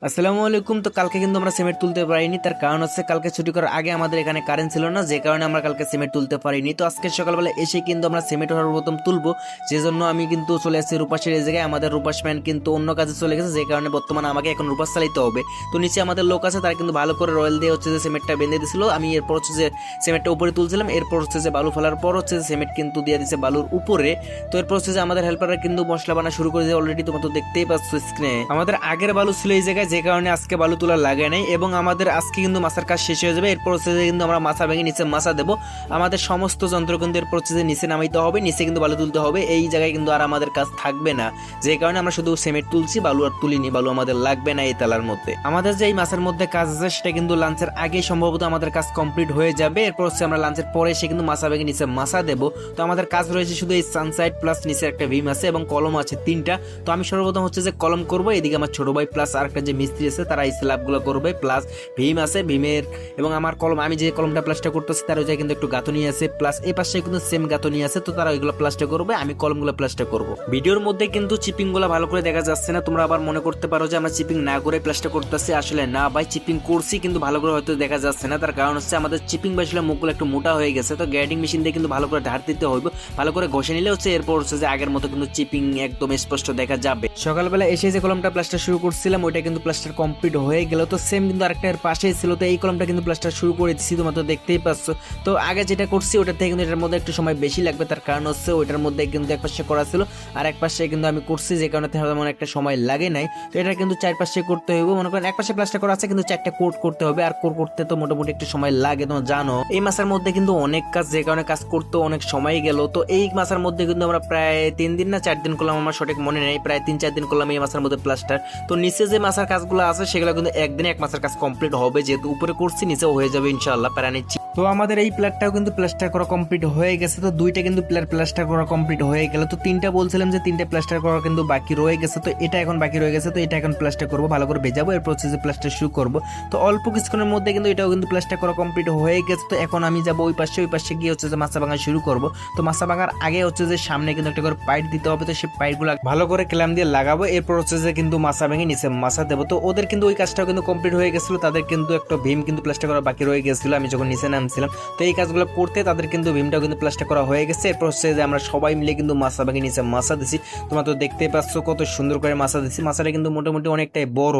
আসসালামু আলাইকুম। তো কালকে কিন্তু আমরা সিমেন্ট তুলতে পারিনি, তার কারণ হচ্ছে কালকে ছুটি করার আগে আমাদের এখানে কারেন্ট ছিল না, যে কারণে আমরা কালকে সিমেন্ট তুলতে পারিনি। তো আজকে সকালবেলা এসে কিন্তু আমরা সিমেন্ট সর্বপ্রথম তুলবো, যে জন্য আমি কিন্তু চলে আসছি রূপাসের এই জায়গায়। আমাদের রূপাস ম্যান কিন্তু অন্য কাজে চলে গেছে, যে কারণে বর্তমানে আমাকে এখন রূপাস চালাইতে হবে। তো নিচে আমাদের লোক আছে, তারা কিন্তু ভালো করে রয়েল দিয়ে হচ্ছে যে সিমেন্টটা বেঁধে দিয়েছিল। আমি এরপর হচ্ছে যে সিমেন্টটা উপরে তুলছিলাম, এরপর হচ্ছে যে বালু ফেলার পর হচ্ছে যে সিমেন্ট কিন্তু দিয়ে দিচ্ছে বালুর উপরে। তো এরপর হচ্ছে যে আমাদের হেল্পাররা কিন্তু মশলা বানা শুরু করে দিয়ে অলরেডি, তোমরা তো দেখতেই পাচ্ছ স্ক্রিনে। আমাদের আগের বালু ছিল এই জায়গায়, যে কারণে আজকে বালু তোলা লাগে নাই, এবং আমাদের আজকে কিন্তু মাছার কাজ শেষ হয়ে যাবে। এরপর হচ্ছে কিন্তু আমরা মাছা ভেঙে নিচে মাছা দেবো। আমাদের সমস্ত যন্ত্র কিন্তু এরপর হচ্ছে নিচে নামাইতে হবে, নিচে কিন্তু বালু তুলতে হবে। এই জায়গায় কিন্তু আর আমাদের কাজ থাকবে না, যে কারণে আমরা শুধু সিমেন্ট তুলছি, বালু আর তুলিনি। বালু আমাদের লাগবে না এই তালার মধ্যে। আমাদের যে এই মাছের মধ্যে কাজ আছে সেটা কিন্তু লাঞ্চের আগে সম্ভবত আমাদের কাজ কমপ্লিট হয়ে যাবে। এরপর হচ্ছে আমরা লাঞ্চের পরে এসে কিন্তু মাছা ভেঙে নিচে মাছা দেবো। তো আমাদের কাজ রয়েছে শুধু এই সানসাইড প্লাস নিচে একটা ভীম আছে এবং কলম আছে 3টা। তো আমি সর্বপ্রথম হচ্ছে যে কলম করবো, এদিকে আমার ছোট ভাই প্লাস আরেকটা যে মিস্ত্রি আছে তারা এই স্ল্যাবগুলো করবে, প্লাস ভীম আছে ভীমের এবং আমার কলম, আমি যে কলমটা প্লাস্টার করতেছি তার ওই জায়গায় কিন্তু একটু গাঁথনি আছে, প্লাস এই পাশে কিন্তু সেম গাঁথনি আছে। তো তারা ওইগুলো প্লাস্টার করবে, আমি কলমগুলো প্লাস্টার করব। ভিডিওর মধ্যে কিন্তু চিপিং গুলো ভালো করে দেখা যাচ্ছে না, তোমরা আবার মনে করতে পারো যে আমরা চিপিং না করে প্লাস্টার করতেছি। আসলে না ভাই, চিপিং করছি কিন্তু ভালো করে হয়তো দেখা যাচ্ছে না। তার কারণ হচ্ছে আমাদের চিপিং বাসলে মুখগুলো একটু মোটা হয়ে গেছে, তো গ্যাডিং মেশিন দিয়ে কিন্তু ভালো করে ধার দিতে হবে, ভালো করে ঘষে নিলে হচ্ছে এরপর হচ্ছে যে আগের মতো কিন্তু চিপিং একদম স্পষ্ট দেখা যাবে। সকালবেলা এসে যে কলমটা প্লাস্টার শুরু করছিলাম ওইটা কিন্তু প্লাস্টার কমপ্লিট হয়ে গেল। তো সেম কিন্তু আরেকটা এর পাশেই ছিল, তো এই কলমটা কিন্তু প্লাস্টার শুরু করে দিচ্ছি, তোমরা তো দেখতেই পাচ্ছ। তো আগে যেটা করছি ওটার থেকে কিন্তু এটার মধ্যে একটু সময় বেশি লাগবে, তার কারণ হচ্ছে ওইটার মধ্যে কিন্তু এক পাশে করা ছিল আর এক পাশে কিন্তু আমি করছি, যে কারণে তেমন একটা সময় লাগে নাই। তো এটা কিন্তু 4 পাশে করতে হবে, মনে করেন এক পাশে প্লাস্টার করা আছে কিন্তু 4টা কোট করতে হবে, আর কোট করতে তো মোটামুটি একটু সময় লাগে, তোমরা জানো। এই মাসের মধ্যে কিন্তু অনেক কাজ, যে কারণে কাজ করতে অনেক সময় গেল। তো এই মাসের মধ্যে কিন্তু আমরা প্রায় 3 দিন না 4 দিন করলাম, আমার সঠিক মনে নেই, প্রায় 3-4 দিন করলাম এই মাসের মধ্যে প্লাস্টার। তো নিচে যে মাসের কাজগুলো আছে সেগুলো কিন্তু একদিনে এক মাসের কাজ কমপ্লিট হবে, যেহেতু উপরে করছি নিচেও হয়ে যাবে ইনশাআল্লাহ, প্যারা নিচ্ছি। তো আমাদের এই প্লারটাও কিন্তু প্লাস্টার করা কমপ্লিট হয়ে গেছে। তো 2টা কিন্তু প্লাস্টার করা কমপ্লিট হয়ে গেল। তো 3টা বলছিলাম যে 3টা প্লাস্টার করা কিন্তু বাকি রয়ে গেছে, তো এটা এখন বাকি রয়ে গেছে। তো এটা এখন প্লাস্টার করবো, ভালো করে ভেজাবো, এরপর হচ্ছে যে প্লাস্টার শুরু করবো। তো অল্প কিছুক্ষণের মধ্যে কিন্তু এটাও কিন্তু প্লাস্টার করা কমপ্লিট হয়ে গেছে। তো এখন আমি যাবো ওই পাশে গিয়ে হচ্ছে যে মাছা ভাঙা শুরু করবো। তো মাছা ভাঙার আগে হচ্ছে যে সামনে কিন্তু একটা করে পাইপ দিতে হবে, তো সেই পাইপগুলো ভালো করে ক্ল্যাম্প দিয়ে লাগাবো, এরপর হচ্ছে যে কিন্তু মাছা ভেঙে নিচে মাছা দেবো। তো ওদের কিন্তু ওই কাজটাও কিন্তু কমপ্লিট হয়ে গেছিল, তাদের কিন্তু একটা ভীম কিন্তু প্লাস্টার করা বাকি রয়ে গেছিল আমি যখন নিচে নামছিলাম। তো এই কাজগুলো করতে তাদের কিন্তু ভীমটাও কিন্তু প্লাস্টার করা হয়ে গেছে। এরপর হচ্ছে যে আমরা সবাই মিলে কিন্তু মাছা ভেঙে নিচে মাছা দিছি, তোমরা তো দেখতেই পাচ্ছ কত সুন্দর করে মাছা দিছি। মাছাটা কিন্তু মোটামুটি অনেকটাই বড়।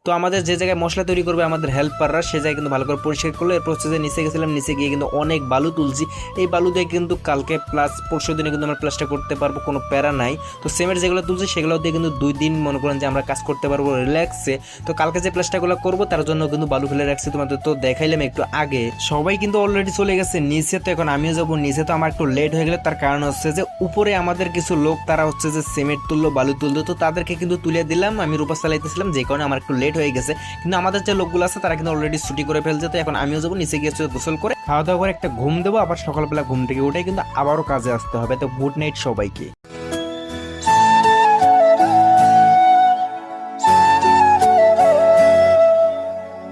তো আমাদের যে জায়গায় মশলা তৈরি করবে আমাদের হেল্পাররা, সে জায়গায় কিন্তু ভালো করে পরিষ্কার করলো। এরপর হচ্ছে যে নিচে গেছিলাম, নিচে গিয়ে কিন্তু অনেক বালু তুলছি। এই বালু দিয়ে কিন্তু কালকে প্লাস পরশু দিনে কিন্তু আমরা প্লাস্টার করতে পারবো, কোনো প্যারা নাই। তো সিমেন্ট যেগুলো তুলছি সেগুলো দিয়ে কিন্তু 2 দিন মনে করেন যে আমরা কাজ করতে পারবো রিল্যাক্সে। তো কালকে যে প্লাস্টারগুলো করবো তার জন্য কিন্তু বালু ফেলে রাখছি, তোমাদের তো দেখাইলাম একটু আগে। সবাই কিন্তু অলরেডি চলে গেছে নিচে, তো এখন আমিও যাবো নিচে। তো আমার একটু লেট হয়ে গেলে তার কারণ হচ্ছে যে উপরে আমাদের কিছু লোক তারা হচ্ছে যে সিমেন্ট তুললো, বালু তুললো, তো তাদেরকে কিন্তু তুলে দিলাম, আমি রূপা চালাইতেছিলাম, যে কারণে আমার একটু লেট হয়ে গেছে। কিন্তু আমাদের যে লোকগুলো আছে তারা কিন্তু অলরেডি ছুটি করে ফেলছে। তো এখন আমিও যাবো নিচে গিয়ে গোসল করে খাওয়া দাওয়া করে একটা ঘুম দেবো, আবার সকালবেলা ঘুম থেকে উঠে কিন্তু আবারও কাজে আসতে হবে। তো গুড নাইট সবাইকে।